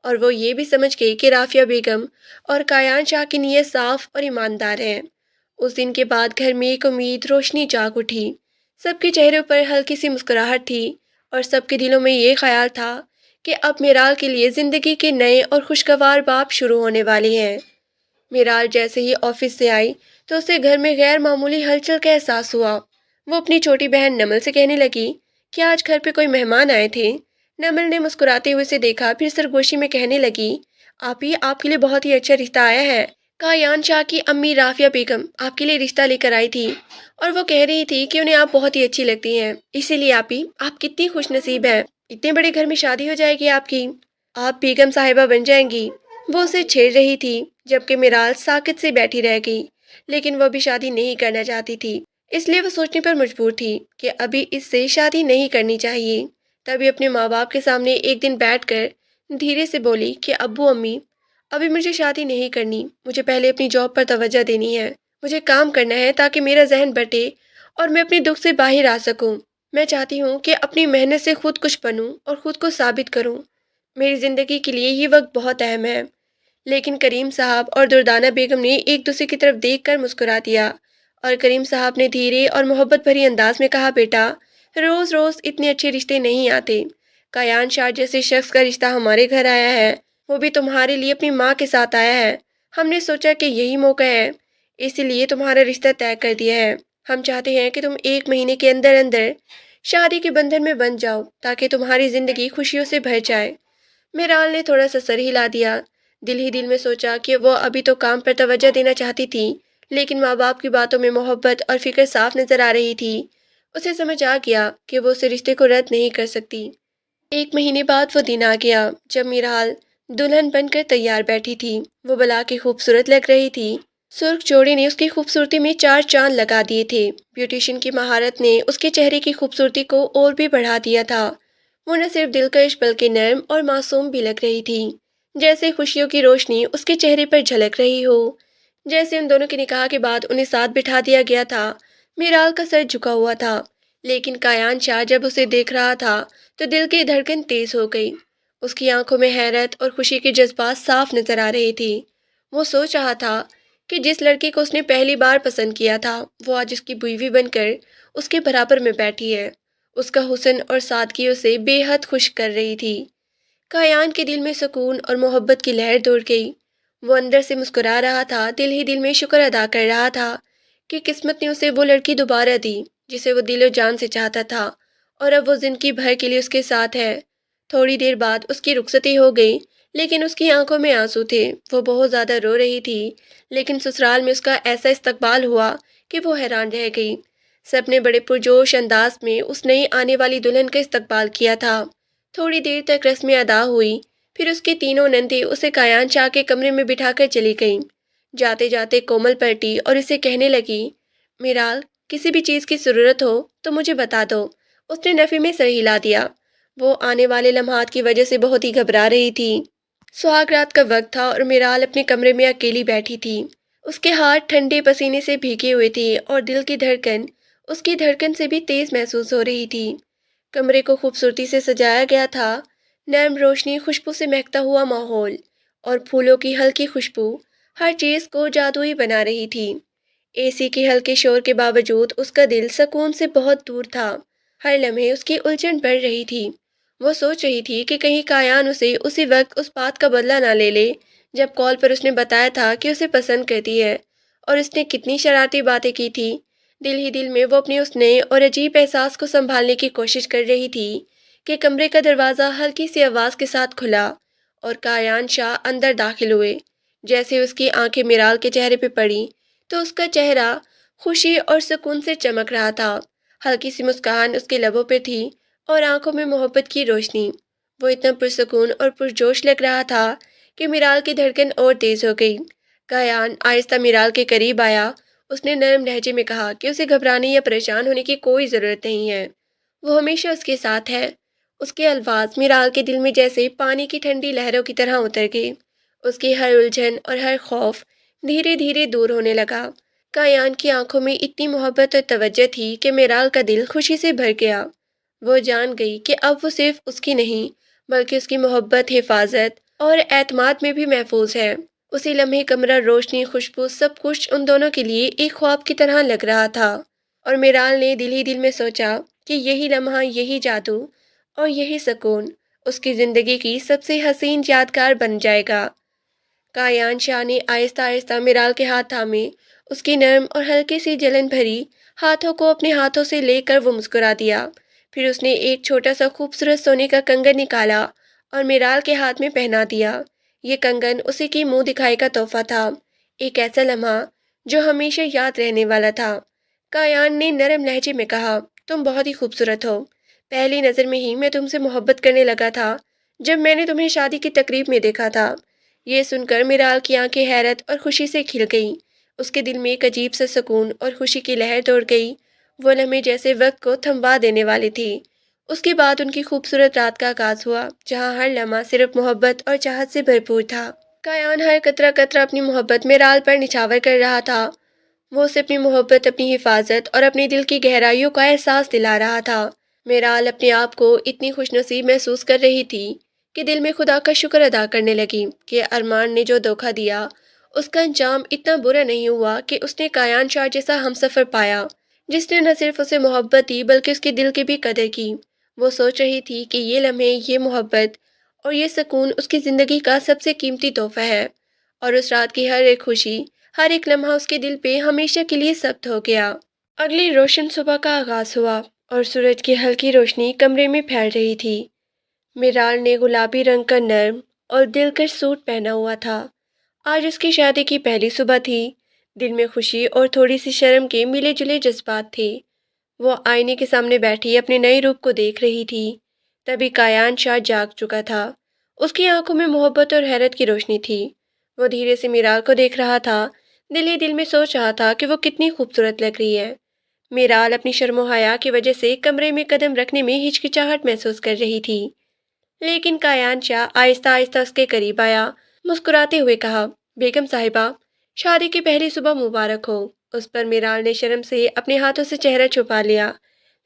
اور وہ یہ بھی سمجھ گئی کہ رافیہ بیگم اور کایان شاہ کی نیت صاف اور ایماندار ہے۔ اس دن کے بعد گھر میں ایک امید روشنی جاگ اٹھی۔ سب کے چہروں پر ہلکی سی مسکراہٹ تھی اور سب کے دلوں میں یہ خیال تھا کہ اب میرال کے لیے زندگی کے نئے اور خوشگوار باب شروع ہونے والے ہیں۔ میرال جیسے ہی آفس سے آئی تو اسے گھر میں غیر معمولی ہلچل کا احساس ہوا۔ وہ اپنی چھوٹی بہن نمل سے کہنے لگی کہ آج گھر پہ کوئی مہمان آئے تھے۔ نمل نے مسکراتے ہوئے اسے دیکھا، پھر سرگوشی میں کہنے لگی، آپی آپ کے لیے بہت ہی اچھا رشتہ آیا ہے۔ کایان شاہ کی امی رافیہ بیگم آپ کے لیے رشتہ لے کر آئی تھی اور وہ کہہ رہی تھی کہ انہیں آپ بہت ہی اچھی لگتی ہیں، اسی لیے آپی آپ کتنی خوش نصیب ہیں، اتنے بڑے گھر میں شادی ہو جائے گی آپ کی، آپ بیگم صاحبہ بن جائیں گی۔ وہ اسے چھیڑ رہی تھی جبکہ میرال ساکت سے بیٹھی رہ گئی، لیکن وہ بھی شادی نہیں کرنا چاہتی تھی، اس لیے وہ سوچنے پر مجبور تھی کہ ابھی اس سے شادی نہیں کرنی چاہیے۔ تبھی اپنے ماں باپ کے سامنے ایک دن بیٹھ کر دھیرے سے بولی کہ ابو امی ابھی مجھے شادی نہیں کرنی، مجھے پہلے اپنی جاب پر توجہ دینی ہے، مجھے کام کرنا ہے تاکہ میرا ذہن بٹے اور میں اپنے دکھ سے باہر آ سکوں۔ میں چاہتی ہوں کہ اپنی محنت سے خود کچھ بنوں اور خود کو ثابت کروں، میری زندگی کے لیے یہ وقت بہت اہم ہے۔ لیکن کریم صاحب اور دردانہ بیگم نے ایک دوسرے کی طرف دیکھ کر مسکرا دیا اور کریم صاحب نے دھیرے اور محبت بھری انداز میں کہا، بیٹا روز روز اتنے اچھے رشتے نہیں آتے، کایان شاہ جیسے شخص کا رشتہ ہمارے گھر آیا ہے، وہ بھی تمہارے لیے اپنی ماں کے ساتھ آیا ہے، ہم نے سوچا کہ یہی موقع ہے، اسی لیے تمہارا رشتہ طے کر دیا ہے۔ ہم چاہتے ہیں کہ تم 1 مہینے کے اندر اندر شادی کے بندھن میں بندھ جاؤ تاکہ تمہاری زندگی خوشیوں سے بھر جائے۔ میرال نے تھوڑا سا سر ہلا دیا، دل ہی دل میں سوچا کہ وہ ابھی تو کام پر توجہ دینا چاہتی تھی، لیکن ماں باپ کی باتوں میں محبت اور فکر صاف نظر آ رہی تھی۔ اسے سمجھ آ گیا کہ وہ اس رشتے کو رد نہیں کر سکتی۔ 1 مہینے بعد وہ دن آ گیا جب میرال دلہن بن کر تیار بیٹھی تھی۔ وہ بلا کے خوبصورت لگ رہی تھی۔ سرخ جوڑے نے اس کی خوبصورتی میں 4 چاند لگا دیے تھے۔ بیوٹیشین کی مہارت نے اس کے چہرے کی خوبصورتی کو اور بھی بڑھا دیا تھا۔ وہ نہ صرف دلکش بلکہ نرم اور معصوم بھی لگ رہی تھی، جیسے خوشیوں کی روشنی اس کے چہرے پر جھلک رہی ہو۔ جیسے ان دونوں کے نکاح کے بعد انہیں ساتھ بٹھا دیا گیا تھا۔ میرال کا سر جھکا ہوا تھا، لیکن کایان شاہ جب اسے دیکھ رہا تھا تو دل کی دھڑکن تیز ہو گئی۔ اس کی آنکھوں میں حیرت اور خوشی کے جذبات صاف نظر آ رہے تھے۔ وہ سوچ رہا تھا کہ جس لڑکی کو اس نے پہلی بار پسند کیا تھا وہ آج اس کی بیوی بن کر اس کے برابر میں بیٹھی ہے۔ اس کا حسن اور سادگی اسے بے حد خوش کر رہی تھی۔ کایان کے دل میں سکون اور محبت کی لہر دوڑ گئی۔ وہ اندر سے مسکرا رہا تھا، دل ہی دل میں شکر ادا کر رہا تھا کہ قسمت نے اسے وہ لڑکی دوبارہ دی جسے وہ دل و جان سے چاہتا تھا، اور اب وہ زندگی بھر کے لیے اس کے ساتھ ہے۔ تھوڑی دیر بعد اس کی رخصتی ہو گئی، لیکن اس کی آنکھوں میں آنسو تھے۔ وہ بہت زیادہ رو رہی تھی، لیکن سسرال میں اس کا ایسا استقبال ہوا کہ وہ حیران رہ گئی۔ سب نے بڑے پرجوش انداز میں اس نئی آنے والی دلہن کا استقبال کیا تھا۔ تھوڑی دیر تک رسمیں ادا ہوئی، پھر اس کی تینوں نندیں اسے کایان شاہ کے کمرے میں بٹھا کر چلی گئیں۔ جاتے جاتے کومل پلٹی اور اسے کہنے لگی، میرال، کسی بھی چیز کی ضرورت ہو تو مجھے بتا دو۔ اس نے نفی میں سر ہلا دیا۔ وہ آنے والے لمحات کی وجہ سے بہت ہی گھبرا رہی تھی۔ سہاگ رات کا وقت تھا اور میرال اپنے کمرے میں اکیلی بیٹھی تھی۔ اس کے ہاتھ ٹھنڈے پسینے سے بھیگے ہوئے تھے اور دل کی دھڑکن اس کی دھڑکن سے بھی تیز محسوس ہو رہی تھی۔ کمرے کو خوبصورتی سے سجایا گیا تھا۔ نرم روشنی، خوشبو سے مہکتا ہوا ماحول اور پھولوں کی ہلکی خوشبو ہر چیز کو جادوئی بنا رہی تھی۔ اے سی کے ہلکے شور کے باوجود اس کا دل سکون سے بہت دور تھا۔ ہر لمحے اس کی الجھن بڑھ رہی تھی۔ وہ سوچ رہی تھی کہ کہیں کایان اسے اسی وقت اس بات کا بدلہ نہ لے لے جب کال پر اس نے بتایا تھا کہ اسے پسند کرتی ہے، اور اس نے کتنی شرارتی باتیں کی تھی۔ دل ہی دل میں وہ اپنے اس نئے اور عجیب احساس کو سنبھالنے کی کوشش کر رہی تھی کہ کمرے کا دروازہ ہلکی سی آواز کے ساتھ کھلا اور کایان شاہ اندر داخل ہوئے۔ جیسے اس کی آنکھیں میرال کے چہرے پہ پڑیں تو اس کا چہرہ خوشی اور سکون سے چمک رہا تھا۔ ہلکی سی مسکان اس کے لبوں پہ تھی اور آنکھوں میں محبت کی روشنی۔ وہ اتنا پرسکون اور پرجوش لگ رہا تھا کہ میرال کی دھڑکن اور تیز ہو گئی۔ کایان آہستہ میرال کے قریب آیا۔ اس نے نرم لہجے میں کہا کہ اسے گھبرانے یا پریشان ہونے کی کوئی ضرورت نہیں ہے، وہ ہمیشہ اس کے ساتھ ہے۔ اس کے الفاظ میرال کے دل میں جیسے پانی کی ٹھنڈی لہروں کی طرح اتر گئے۔ اس کی ہر الجھن اور ہر خوف دھیرے دھیرے دور ہونے لگا۔ کایان کی آنکھوں میں اتنی محبت اور توجہ تھی کہ میرال کا دل خوشی سے بھر گیا۔ وہ جان گئی کہ اب وہ صرف اس کی نہیں بلکہ اس کی محبت، حفاظت اور اعتماد میں بھی محفوظ ہے۔ اسی لمحے کمرہ، روشنی، خوشبو، سب کچھ ان دونوں کے لیے ایک خواب کی طرح لگ رہا تھا، اور میرال نے دل ہی دل میں سوچا کہ یہی لمحہ، یہی جادو اور یہی سکون اس کی زندگی کی سب سے حسین یادگار بن جائے گا۔ کایان شاہ نے آہستہ آہستہ میرال کے ہاتھ تھامے۔ اس کی نرم اور ہلکی سی جلن بھری ہاتھوں کو اپنے ہاتھوں سے لے کر وہ مسکرا دیا۔ پھر اس نے ایک چھوٹا سا خوبصورت سونے کا کنگن نکالا اور میرال کے ہاتھ میں پہنا دیا۔ یہ کنگن اسی کی منہ دکھائی کا تحفہ تھا، ایک ایسا لمحہ جو ہمیشہ یاد رہنے والا تھا۔ کایان نے نرم لہجے میں کہا، تم بہت ہی خوبصورت ہو۔ پہلی نظر میں ہی میں تم سے محبت کرنے لگا تھا جب میں نے تمہیں شادی کی تقریب میں دیکھا تھا۔ یہ سن کر میرال کی آنکھیں حیرت اور خوشی سے کھل گئیں۔ اس کے دل میں ایک عجیب سا سکون اور خوشی کی لہر دوڑ گئی۔ وہ لمحے جیسے وقت کو تھموا دینے والے تھے۔ اس کے بعد ان کی خوبصورت رات کا آغاز ہوا، جہاں ہر لمحہ صرف محبت اور چاہت سے بھرپور تھا۔ کایان ہر قطرہ قطرہ اپنی محبت میرال پر نچھاور کر رہا تھا۔ وہ اسے اپنی محبت، اپنی حفاظت اور اپنے دل کی گہرائیوں کا احساس دلا رہا تھا۔ میرال اپنے آپ کو اتنی خوش نصیب محسوس کر رہی تھی کہ دل میں خدا کا شکر ادا کرنے لگی کہ ارمان نے جو دھوکہ دیا اس کا انجام اتنا برا نہیں ہوا کہ اس نے کایان شاہ جیسا ہمسفر پایا جس نے نہ صرف اسے محبت دی بلکہ اس کے دل کی بھی قدر کی۔ وہ سوچ رہی تھی کہ یہ لمحے، یہ محبت اور یہ سکون اس کی زندگی کا سب سے قیمتی تحفہ ہے، اور اس رات کی ہر ایک خوشی، ہر ایک لمحہ اس کے دل پہ ہمیشہ کے لیے ثبت ہو گیا۔ اگلی روشن صبح کا آغاز ہوا اور سورج کی ہلکی روشنی کمرے میں پھیل رہی تھی۔ میرال نے گلابی رنگ کا نرم اور دلکش سوٹ پہنا ہوا تھا۔ آج اس کی شادی کی پہلی صبح تھی۔ دل میں خوشی اور تھوڑی سی شرم کے ملے جلے جذبات تھے۔ وہ آئینے کے سامنے بیٹھی اپنے نئے روپ کو دیکھ رہی تھی۔ تبھی کایان شاہ جاگ چکا تھا۔ اس کی آنکھوں میں محبت اور حیرت کی روشنی تھی۔ وہ دھیرے سے میرال کو دیکھ رہا تھا، دل ہی دل میں سوچ رہا تھا کہ وہ کتنی خوبصورت لگ رہی ہے۔ میرال اپنی شرم و حیا کی وجہ سے کمرے میں قدم رکھنے میں ہچکچاہٹ محسوس کر رہی تھی، لیکن کایان شاہ آہستہ آہستہ اس کے قریب آیا، مسکراتے ہوئے کہا، بیگم صاحبہ، شادی کی پہلی صبح مبارک ہو۔ اس پر میرال نے شرم سے اپنے ہاتھوں سے چہرہ چھپا لیا،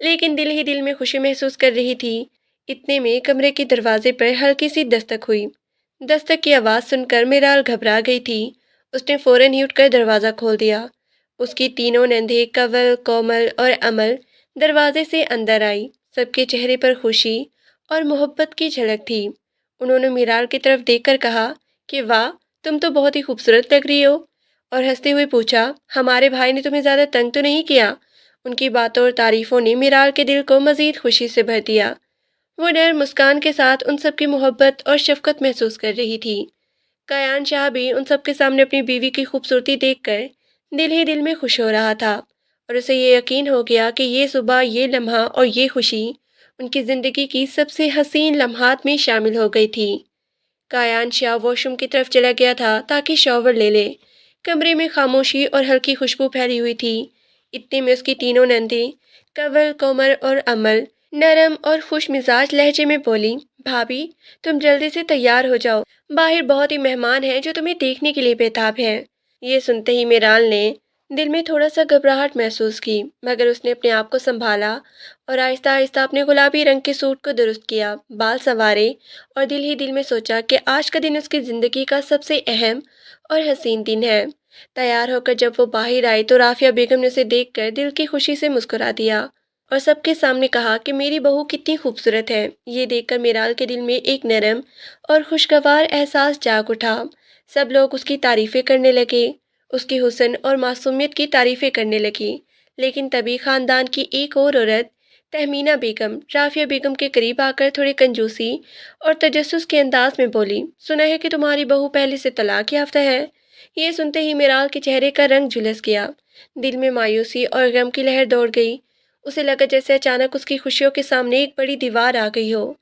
لیکن دل ہی دل میں خوشی محسوس کر رہی تھی۔ اتنے میں کمرے کے دروازے پر ہلکی سی دستک ہوئی۔ دستک کی آواز سن کر میرال گھبرا گئی تھی۔ اس نے فوراً ہی اٹھ کر دروازہ کھول دیا۔ اس کی تینوں نندیں کنول، کومل اور امل دروازے سے اندر آئی۔ سب کے چہرے پر خوشی اور محبت کی جھلک تھی۔ انہوں نے میرال کی طرف دیکھ کر کہا کہ واہ، تم تو بہت ہی خوبصورت لگ رہی ہو، اور ہنستے ہوئے پوچھا، ہمارے بھائی نے تمہیں زیادہ تنگ تو نہیں کیا؟ ان کی باتوں اور تعریفوں نے میرال کے دل کو مزید خوشی سے بھر دیا۔ وہ نرم مسکان کے ساتھ ان سب کی محبت اور شفقت محسوس کر رہی تھی۔ کایان شاہ بھی ان سب کے سامنے اپنی بیوی کی خوبصورتی دیکھ کر دل ہی دل میں خوش ہو رہا تھا، اور اسے یہ یقین ہو گیا کہ یہ صبح، یہ لمحہ اور یہ خوشی ان کی زندگی کی سب سے حسین لمحات میں شامل ہو گئی تھی۔ کایان شاہ واش روم کی طرف چلا گیا تھا تاکہ شاور لے لے۔ کمرے میں خاموشی اور ہلکی خوشبو پھیلی ہوئی تھی۔ اتنے میں اس کی تینوں نندیں کنول، کومل اور امل نرم اور خوش مزاج لہجے میں بولی، بھابھی، تم جلدی سے تیار ہو جاؤ، باہر بہت ہی مہمان ہیں جو تمہیں دیکھنے کے لیے بےتاب ہیں۔ یہ سنتے ہی میرال نے دل میں تھوڑا سا گھبراہٹ محسوس کی، مگر اس نے اپنے آپ کو سنبھالا اور آہستہ آہستہ اپنے گلابی رنگ کے سوٹ کو درست کیا، بال سنوارے، اور دل ہی دل میں سوچا کہ آج کا دن اس کی زندگی کا سب سے اہم اور حسین دن ہے۔ تیار ہو کر جب وہ باہر آئی تو رافیہ بیگم نے اسے دیکھ کر دل کی خوشی سے مسکرا دیا اور سب کے سامنے کہا کہ میری بہو کتنی خوبصورت ہے۔ یہ دیکھ کر میرال کے دل میں ایک نرم اور خوشگوار احساس جاگ اٹھا۔ سب لوگ اس کی تعریفیں کرنے لگے، اس کی حسن اور معصومیت کی تعریفیں کرنے لگی، لیکن تبھی خاندان کی ایک اور عورت، تہمینہ بیگم، رافیہ بیگم کے قریب آ کر تھوڑی کنجوسی اور تجسس کے انداز میں بولی، سنا ہے کہ تمہاری بہو پہلے سے طلاق یافتہ ہے۔ یہ سنتے ہی میرال کے چہرے کا رنگ جھلس گیا، دل میں مایوسی اور غم کی لہر دوڑ گئی۔ اسے لگا جیسے اچانک اس کی خوشیوں کے سامنے ایک بڑی دیوار آ گئی ہو،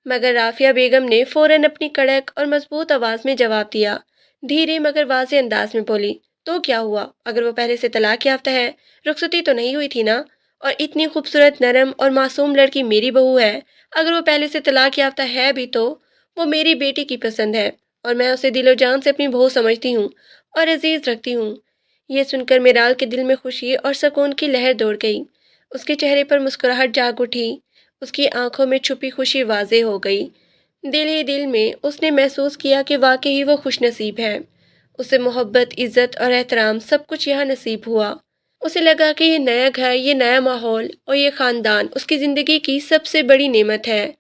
مگر رافیہ بیگم نے فوراً اپنی کڑک اور مضبوط آواز میں جواب دیا، دھیرے مگر واضح انداز میں بولی، تو کیا ہوا؟ اگر وہ پہلے سے طلاق یافتہ ہے، رخصتی تو نہیں ہوئی تھی نا؟ اور اتنی خوبصورت، نرم اور معصوم لڑکی میری بہو ہے، اگر وہ پہلے سے طلاق یافتہ ہے بھی تو وہ میری بیٹی کی پسند ہے، اور میں اسے دل و جان سے اپنی بہو سمجھتی ہوں اور عزیز رکھتی ہوں۔ یہ سن کر میرال کے دل میں خوشی اور سکون کی لہر دوڑ گئی۔ اس کے چہرے پر مسکراہٹ جاگ اٹھی، اس کی آنکھوں میں چھپی خوشی واضح ہو گئی۔ دل ہی دل میں اس نے محسوس کیا کہ واقعی وہ خوش نصیب ہے۔ اسے محبت، عزت اور احترام سب کچھ یہاں نصیب ہوا۔ اسے لگا کہ یہ نیا گھر، یہ نیا ماحول اور یہ خاندان اس کی زندگی کی سب سے بڑی نعمت ہے،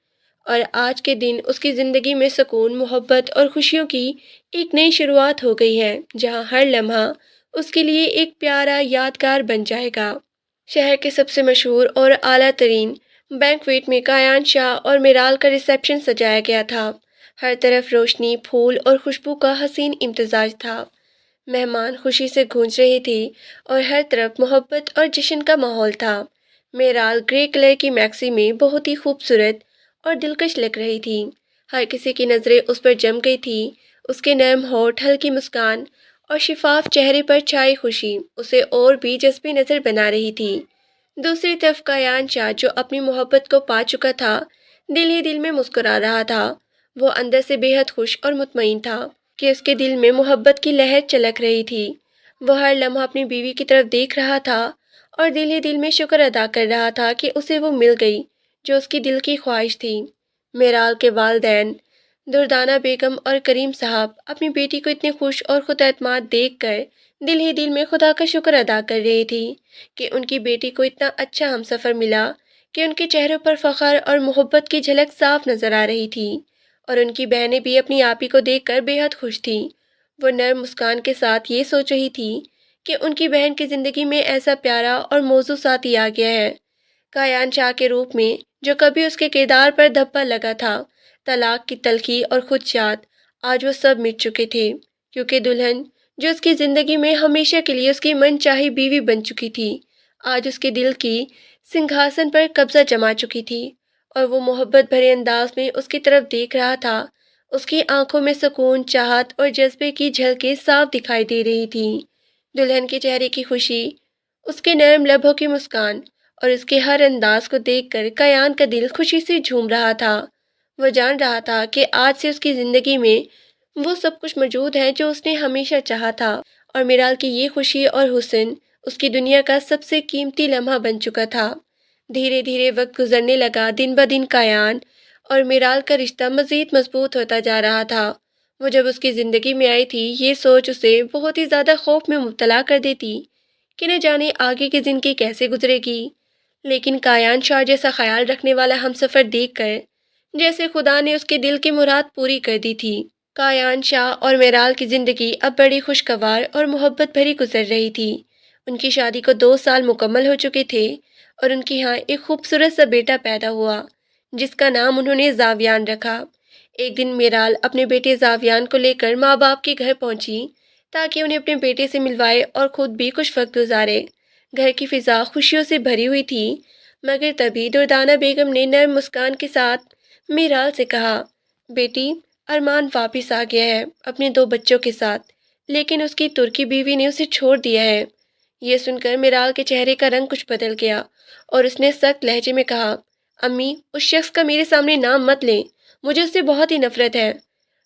اور آج کے دن اس کی زندگی میں سکون، محبت اور خوشیوں کی ایک نئی شروعات ہو گئی ہے، جہاں ہر لمحہ اس کے لیے ایک پیارا یادگار بن جائے گا۔ شہر کے سب سے مشہور اور اعلیٰ ترین بینکویٹ میں کایان شاہ اور میرال کا ریسیپشن سجایا گیا تھا۔ ہر طرف روشنی، پھول اور خوشبو کا حسین امتزاج تھا۔ مہمان خوشی سے گونج رہے تھے اور ہر طرف محبت اور جشن کا ماحول تھا۔ میرال گرے کلر کی میکسی میں بہت ہی خوبصورت اور دلکش لگ رہی تھی۔ ہر کسی کی نظریں اس پر جم گئی تھی۔ اس کے نرم ہونٹ، ہلکی مسکان اور شفاف چہرے پر چھائی خوشی اسے اور بھی جذبی نظر بنا رہی تھی۔ دوسری طرف کایان شاہ، جو اپنی محبت کو پا چکا تھا، دل ہی دل میں مسکرا رہا تھا۔ وہ اندر سے بے حد خوش اور مطمئن تھا کہ اس کے دل میں محبت کی لہر چلک رہی تھی۔ وہ ہر لمحہ اپنی بیوی کی طرف دیکھ رہا تھا اور دل ہی دل میں شکر ادا کر رہا تھا کہ اسے وہ مل گئی جو اس کی دل کی خواہش تھی۔ میرال کے والدین دردانہ بیگم اور کریم صاحب اپنی بیٹی کو اتنے خوش اور خود اعتماد دیکھ کر دل ہی دل میں خدا کا شکر ادا کر رہی تھی کہ ان کی بیٹی کو اتنا اچھا ہمسفر ملا، کہ ان کے چہروں پر فخر اور محبت کی جھلک صاف نظر آ رہی تھی، اور ان کی بہنیں بھی اپنی آپی کو دیکھ کر بے حد خوش تھیں۔ وہ نرم مسکان کے ساتھ یہ سوچ رہی تھی کہ ان کی بہن کی زندگی میں ایسا پیارا اور موزوں ساتھی آ گیا ہے، کایان شاہ کے روپ میں، جو کبھی اس کے کردار پر دھبا لگا تھا۔ طلاق کی تلخی اور خدشات، آج وہ سب مٹ چکے تھے، کیونکہ دلہن جو اس کی زندگی میں ہمیشہ کے لیے اس کی من چاہی بیوی بن چکی تھی، آج اس کے دل کی سنگھاسن پر قبضہ جما چکی تھی اور وہ محبت بھرے انداز میں اس کی طرف دیکھ رہا تھا۔ اس کی آنکھوں میں سکون، چاہت اور جذبے کی جھلکیں صاف دکھائی دے رہی تھیں۔ دلہن کے چہرے کی خوشی، اس کے نرم لبوں کی مسکان اور اس کے ہر انداز کو دیکھ کر کایان کا دل خوشی سے جھوم رہا تھا۔ وہ جان رہا تھا کہ آج سے اس کی زندگی میں وہ سب کچھ موجود ہے جو اس نے ہمیشہ چاہا تھا، اور میرال کی یہ خوشی اور حسن اس کی دنیا کا سب سے قیمتی لمحہ بن چکا تھا۔ دھیرے دھیرے وقت گزرنے لگا، دن بدن کایان اور میرال کا رشتہ مزید مضبوط ہوتا جا رہا تھا۔ وہ جب اس کی زندگی میں آئی تھی، یہ سوچ اسے بہت ہی زیادہ خوف میں مبتلا کر دیتی کہ نہ جانے آگے کی زندگی کیسے گزرے گی۔ لیکن کایان شاہ جیسا خیال رکھنے والا ہمسفر دیکھ کر جیسے خدا نے اس کے دل کی مراد پوری کر دی تھی۔ کایان شاہ اور میرال کی زندگی اب بڑی خوشگوار اور محبت بھری گزر رہی تھی۔ ان کی شادی کو 2 سال مکمل ہو چکے تھے اور ان کے ہاں ایک خوبصورت سا بیٹا پیدا ہوا جس کا نام انہوں نے زاویان رکھا۔ ایک دن میرال اپنے بیٹے زاویان کو لے کر ماں باپ کے گھر پہنچی تاکہ انہیں اپنے بیٹے سے ملوائے اور خود بھی کچھ وقت گزارے۔ گھر کی فضا خوشیوں سے بھری ہوئی تھی، مگر تبھی دردانہ بیگم نے نرم مسکان کے ساتھ میرال سے کہا، بیٹی، ارمان واپس آ گیا ہے اپنے 2 بچوں کے ساتھ، لیکن اس کی ترکی بیوی نے اسے چھوڑ دیا ہے۔ یہ سن کر میرال کے چہرے کا رنگ کچھ بدل گیا اور اس نے سخت لہجے میں کہا، امی، اس شخص کا میرے سامنے نام مت لیں، مجھے اس سے بہت ہی نفرت ہے۔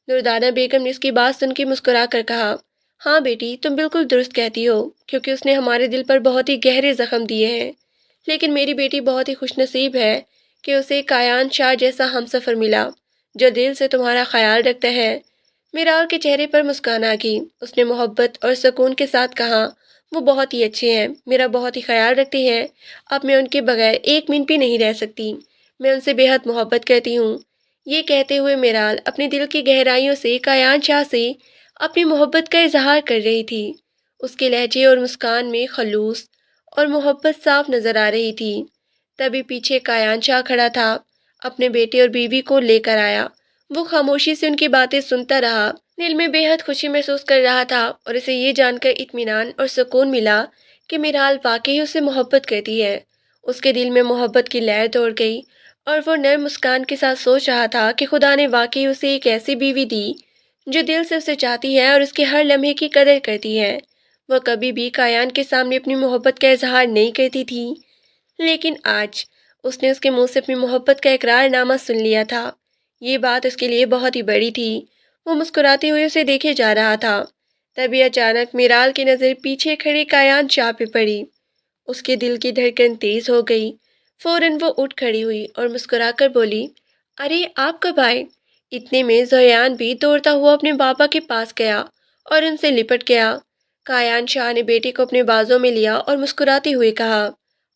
دردانہ بیگم نے اس کی بات سن کے مسکرا کر کہا، ہاں بیٹی، تم بالکل درست کہتی ہو، کیونکہ اس نے ہمارے دل پر بہت ہی گہرے زخم دیے ہیں، لیکن میری بیٹی بہت ہی خوش نصیب ہے کہ اسے کایان شاہ جیسا ہمسفر ملا جو دل سے تمہارا خیال رکھتا ہے۔ میرال کے چہرے پر مسکان آ گئی۔ اس نے محبت اور سکون کے ساتھ کہا، وہ بہت ہی اچھے ہیں، میرا بہت ہی خیال رکھتے ہیں، اب میں ان کے بغیر 1 منٹ بھی نہیں رہ سکتی، میں ان سے بے حد محبت کرتی ہوں۔ یہ کہتے ہوئے میرال اپنے دل کی گہرائیوں سے کایان شاہ سے اپنی محبت کا اظہار کر رہی تھی۔ اس کے لہجے اور مسکان میں خلوص اور محبت صاف نظر آ رہی تھی۔ تبھی پیچھے کایان شاہ کھڑا تھا، اپنے بیٹے اور بیوی کو لے کر آیا۔ وہ خاموشی سے ان کی باتیں سنتا رہا، دل میں بے حد خوشی محسوس کر رہا تھا اور اسے یہ جان کر اطمینان اور سکون ملا کہ میرال واقعی اس سے محبت کرتی ہے۔ اس کے دل میں محبت کی لہر دوڑ گئی اور وہ نرم مسکان کے ساتھ سوچ رہا تھا کہ خدا نے واقعی اسے ایک ایسی بیوی دی جو دل سے اسے چاہتی ہے اور اس کے ہر لمحے کی قدر کرتی ہے۔ وہ کبھی بھی کایان کے سامنے اپنی محبت کا اظہار نہیں کرتی تھی، لیکن آج اس نے اس کے منہ سے اپنی محبت کا اقرار نامہ سن لیا تھا۔ یہ بات اس کے لیے بہت ہی بڑی تھی۔ وہ مسکراتے ہوئے اسے دیکھے جا رہا تھا۔ تبھی اچانک میرال کی نظر پیچھے کھڑے کایان شاہ پہ پڑی۔ اس کے دل کی دھڑکن تیز ہو گئی۔ فوراً وہ اٹھ کھڑی ہوئی اور مسکرا کر بولی، ارے آپ کب آئے؟ اتنے میں زویان بھی دوڑتا ہوا اپنے بابا کے پاس گیا اور ان سے لپٹ گیا۔ کایان شاہ نے بیٹے کو اپنے بازوں میں لیا اور مسکراتے ہوئے کہا،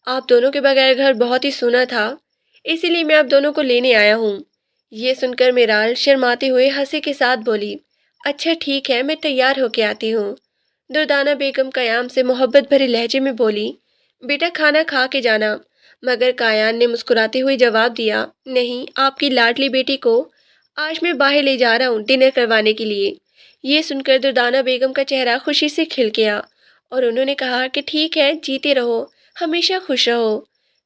آپ دونوں کے بغیر گھر بہت ہی سونا تھا، اسی لیے میں آپ دونوں کو لینے آیا ہوں۔ یہ سن کر میرال شرماتے ہوئے ہنسی کے ساتھ بولی، اچھا ٹھیک ہے، میں تیار ہو کے آتی ہوں۔ دردانہ بیگم قیام سے محبت بھرے لہجے میں بولی، بیٹا کھانا کھا کے جانا، مگر کایان نے مسکراتے ہوئے جواب دیا، نہیں، آپ کی لاڈلی بیٹی کو آج میں باہر لے جا رہا ہوں ڈنر کروانے کے لیے۔ یہ سن کر دردانہ بیگم کا چہرہ خوشی سے کھل گیا اور انہوں نے کہا کہ ٹھیک ہے، جیتے رہو، ہمیشہ خوش رہو۔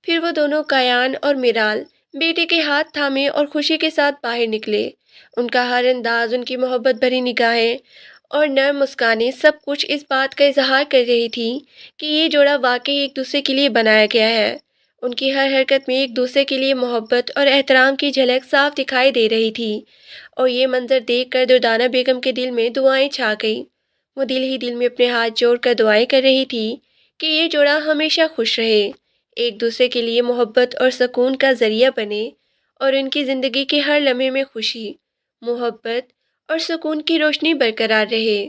پھر وہ دونوں کایان اور میرال بیٹے کے ہاتھ تھامے اور خوشی کے ساتھ باہر نکلے۔ ان کا ہر انداز، ان کی محبت بھری نگاہیں اور نرم مسکانیں سب کچھ اس بات کا اظہار کر رہی تھی کہ یہ جوڑا واقعی ایک دوسرے کے لیے بنایا گیا ہے۔ ان کی ہر حرکت میں ایک دوسرے کے لیے محبت اور احترام کی جھلک صاف دکھائی دے رہی تھی، اور یہ منظر دیکھ کر دردانہ بیگم کے دل میں دعائیں چھا گئیں۔ وہ دل ہی دل میں اپنے ہاتھ جوڑ کر دعائیں کر رہی تھی کہ یہ جوڑا ہمیشہ خوش رہے، ایک دوسرے کے لیے محبت اور سکون کا ذریعہ بنے، اور ان کی زندگی کے ہر لمحے میں خوشی، محبت اور سکون کی روشنی برقرار رہے۔